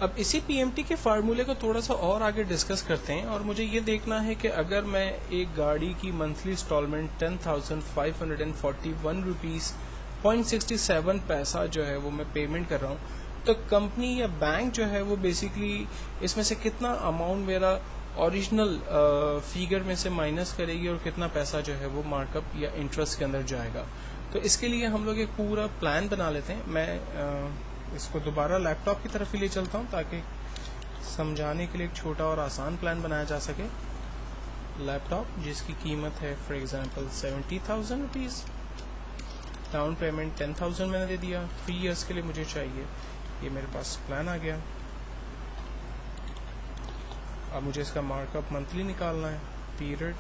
अब इसी पीएमटी के फार्मूले को थोड़ा सा और आगे डिस्कस करते हैं, और मुझे ये देखना है कि अगर मैं एक गाड़ी की मंथली इंस्टॉलमेंट 10,541 रुपीज़ 0.67 पैसा जो है वो मैं पेमेंट कर रहा हूँ, तो कंपनी या बैंक जो है वो बेसिकली इसमें से कितना अमाउंट मेरा ओरिजिनल फिगर में से माइनस करेगी और कितना पैसा जो है वो मार्कअप या इंटरेस्ट के अंदर जाएगा। तो इसके लिए हम लोग एक पूरा प्लान बना लेते हैं। मैं इसको दोबारा लैपटॉप की तरफ ही ले चलता हूँ ताकि समझाने के लिए एक छोटा और आसान प्लान बनाया जा सके। लैपटॉप जिसकी कीमत है for example 70,000 rupees, down payment 10,000 मैंने दे दिया, 3 इयर्स के लिए मुझे चाहिए। ये मेरे पास प्लान आ गया। अब मुझे इसका मार्कअप मंथली निकालना है, पीरियड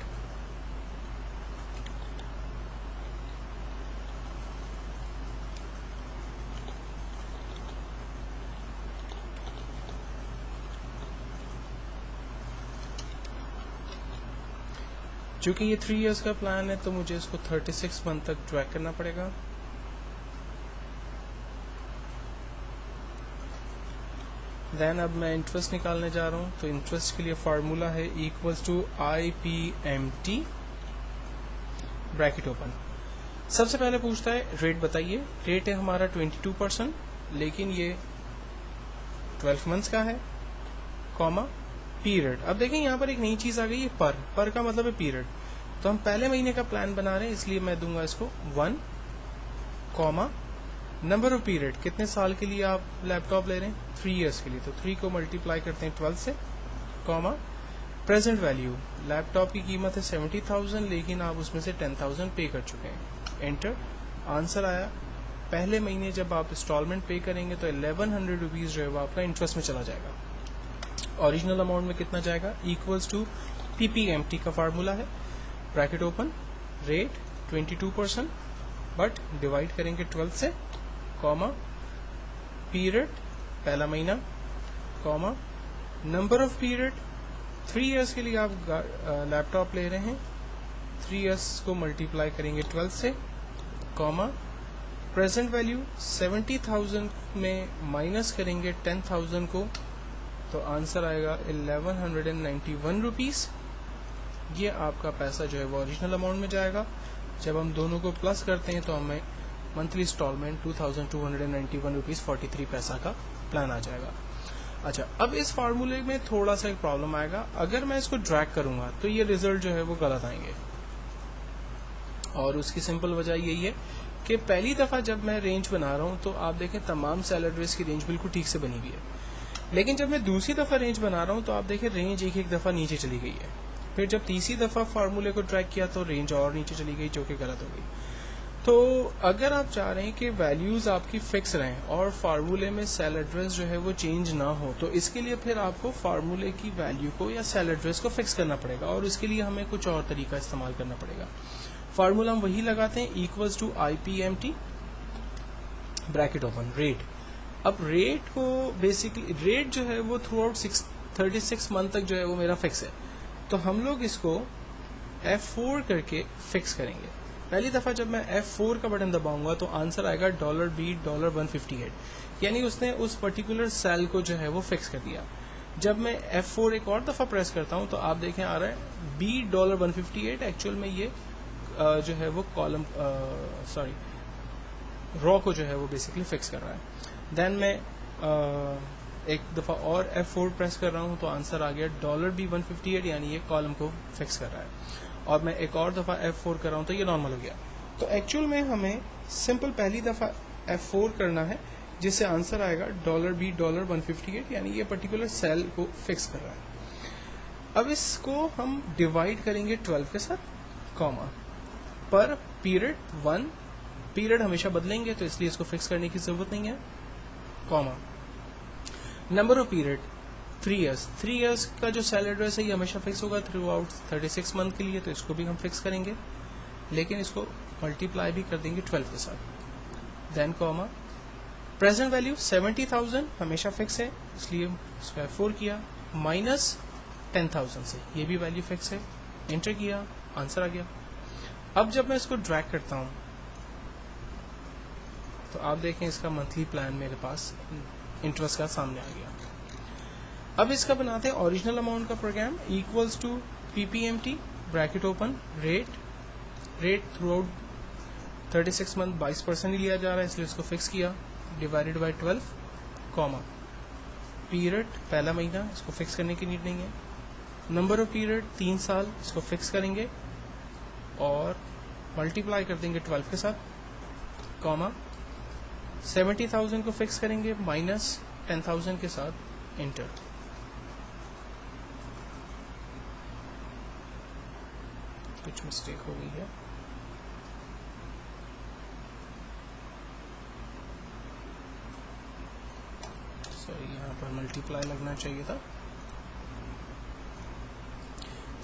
चूँकि ये 3 इयर्स का प्लान है तो मुझे इसको 36 मंथ तक ट्रैक करना पड़ेगा। देन अब मैं इंटरेस्ट निकालने जा रहा हूँ, तो इंटरेस्ट के लिए फार्मूला है equals to IPMT bracket open. सबसे पहले पूछता है रेट बताइए। रेट है हमारा 22%, लेकिन ये 12 मंथ्स का है, कॉमा पीरियड। अब देखें यहाँ पर एक नई चीज आ गई है, पर का मतलब है पीरियड। तो हम पहले महीने का प्लान बना रहे हैं, इसलिए मैं दूंगा इसको 1, कॉमा नंबर ऑफ पीरियड, कितने साल के लिए आप लैपटॉप ले रहे हैं, 3 इयर्स के लिए, तो 3 को मल्टीप्लाई करते हैं 12 से, कॉमा प्रेजेंट वैल्यू, लैपटॉप की कीमत है 70,000 लेकिन आप उसमें से 10,000 पे कर चुके हैं, एंटर। आंसर आया। पहले महीने जब आप इंस्टॉलमेंट पे करेंगे तो 1100 रुपीज़ जो है वो आपका इंटरेस्ट में चला जाएगा। ओरिजिनल अमाउंट में कितना जाएगा, इक्वल्स टू PPMT का फार्मूला है, bracket open, rate 22%, but divide करेंगे 12 से, कॉमा पीरियड पहला महीना, comma number of period, 3 years के लिए आप लैपटॉप ले रहे हैं, 3 इयर्स को मल्टीप्लाई करेंगे 12 से, कॉमा प्रेजेंट वैल्यू 70,000 में माइनस करेंगे 10,000 को, तो आंसर आएगा 1191 रुपीज़। ये आपका पैसा जो है वो ओरिजिनल अमाउंट में जाएगा। जब हम दोनों को प्लस करते हैं तो हमें मंथली इंस्टॉलमेंट 2,291 रुपीज़ 43 पैसा का प्लान आ जाएगा। अच्छा, अब इस फार्मूले में थोड़ा सा एक प्रॉब्लम आएगा। अगर मैं इसको ड्रैग करूंगा तो ये रिजल्ट जो है वो गलत आएंगे, और उसकी सिंपल वजह यही है कि पहली दफ़ा जब मैं रेंज बना रहा हूँ तो आप देखें तमाम सैलरीज की रेंज बिल्कुल ठीक से बनी हुई है, लेकिन जब मैं दूसरी दफ़ा रेंज बना रहा हूँ तो आप देखें रेंज एक दफ़ा नीचे चली गई है। फिर जब तीसरी दफ़ा फार्मूले को ट्रैक किया तो रेंज और नीचे चली गई, जो कि गलत हो गई। तो अगर आप चाह रहे हैं कि वैल्यूज़ आपकी फिक्स रहें और फार्मूले में सेल एड्रेस जो है वो चेंज ना हो, तो इसके लिए फिर आपको फार्मूले की वैल्यू को या सेल एड्रेस को फिक्स करना पड़ेगा, और इसके लिए हमें कुछ और तरीका इस्तेमाल करना पड़ेगा। फार्मूला हम वही लगाते हैं, equals to IPMT bracket open, rate. अब रेट को बेसिकली रेट जो है वो थ्रू आउट 36 मंथ तक जो है वो मेरा फिक्स है, तो हम लोग इसको F4 करके फिक्स करेंगे। पहली दफ़ा जब मैं F4 का बटन दबाऊंगा तो आंसर आएगा $158, यानी उसने उस पर्टिकुलर सेल को जो है वो फिक्स कर दिया। जब मैं F4 एक और दफ़ा प्रेस करता हूं तो आप देखें आ रहा है $158। एक्चुअल में ये जो है वो कॉलम रॉ को जो है वो बेसिकली फिक्स कर रहा है। देन मैं एक दफ़ा और F4 प्रेस कर रहा हूँ तो आंसर आ गया $158, यानी ये कॉलम को फिक्स कर रहा है। और मैं एक और दफ़ा F4 कर रहा हूँ तो ये नॉर्मल हो गया। तो एक्चुअल में हमें सिंपल पहली दफ़ा F4 करना है, जिससे आंसर आएगा $158, यानी ये पर्टिकुलर सेल को फिक्स कर रहा है। अब इसको हम डिवाइड करेंगे 12 के साथ, कॉमा पर पीरियड 1, पीरियड हमेशा बदलेंगे तो इसलिए इसको फिक्स करने की ज़रूरत नहीं है, comma number of period 3 years. 3 years का जो सेल एड्रेस है ये हमेशा फिक्स होगा थ्रू आउट 36 मंथ के लिए, तो इसको भी हम फिक्स करेंगे, लेकिन इसको मल्टीप्लाई भी कर देंगे 12 के साथ। देन कॉमा प्रेजेंट वैल्यू 70,000 हमेशा फिक्स है, इसलिए इसको F4 किया, माइनस 10,000 से, ये भी वैल्यू फिक्स है, एंटर किया, आंसर आ गया। अब जब मैं इसको ड्रैग करता हूँ तो आप देखें इसका मंथली प्लान मेरे पास इंटरेस्ट का सामने आ गया। अब इसका बनाते हैं ओरिजिनल अमाउंट का program equals to PPMT bracket open rate throughout 36 month 22% ही लिया जा रहा है इसलिए इसको फिक्स किया डिवाइडेड बाय 12 कॉमा पीरियड पहला महीना इसको फिक्स करने की नीड नहीं है नंबर ऑफ पीरियड 3 साल इसको फिक्स करेंगे और मल्टीप्लाई कर देंगे 12 के साथ कॉमा 70,000 को फिक्स करेंगे माइनस 10,000 के साथ इंटर कुछ मिस्टेक हो गई है सॉरी यहाँ पर मल्टीप्लाई लगना चाहिए था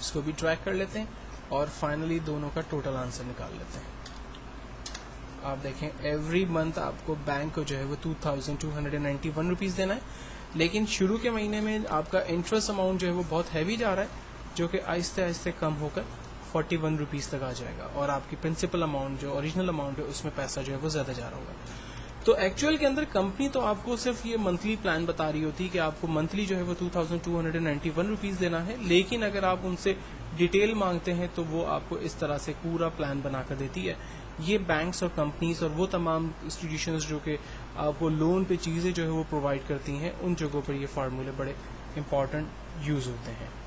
इसको भी ट्रैक कर लेते हैं और फाइनली दोनों का टोटल आंसर निकाल लेते हैं आप देखें एवरी मंथ आपको बैंक को जो है वो 2,291 रुपीज़ देना है लेकिन शुरू के महीने में आपका इंटरेस्ट अमाउंट जो है वो बहुत हैवी जा रहा है जो कि आहिस्ते आहिस्ते कम होकर 41 रुपीज़ तक आ जाएगा और आपकी प्रिंसिपल अमाउंट जो ओरिजिनल अमाउंट है उसमें पैसा जो है वो ज़्यादा जा रहा होगा तो एक्चुअल के अंदर कंपनी तो आपको सिर्फ ये मंथली प्लान बता रही होती है कि आपको मंथली जो है वो 2,291 रुपीज़ देना है लेकिन अगर आप उनसे डिटेल मांगते हैं तो वो आपको इस तरह से पूरा प्लान बनाकर देती है ये बैंक्स और कंपनीज और वो तमाम इंस्टीट्यूशंस जो कि आपको लोन पे चीज़ें जो है वो प्रोवाइड करती हैं उन जगहों पर ये फार्मूले बड़े इंपॉर्टेंट यूज़ होते हैं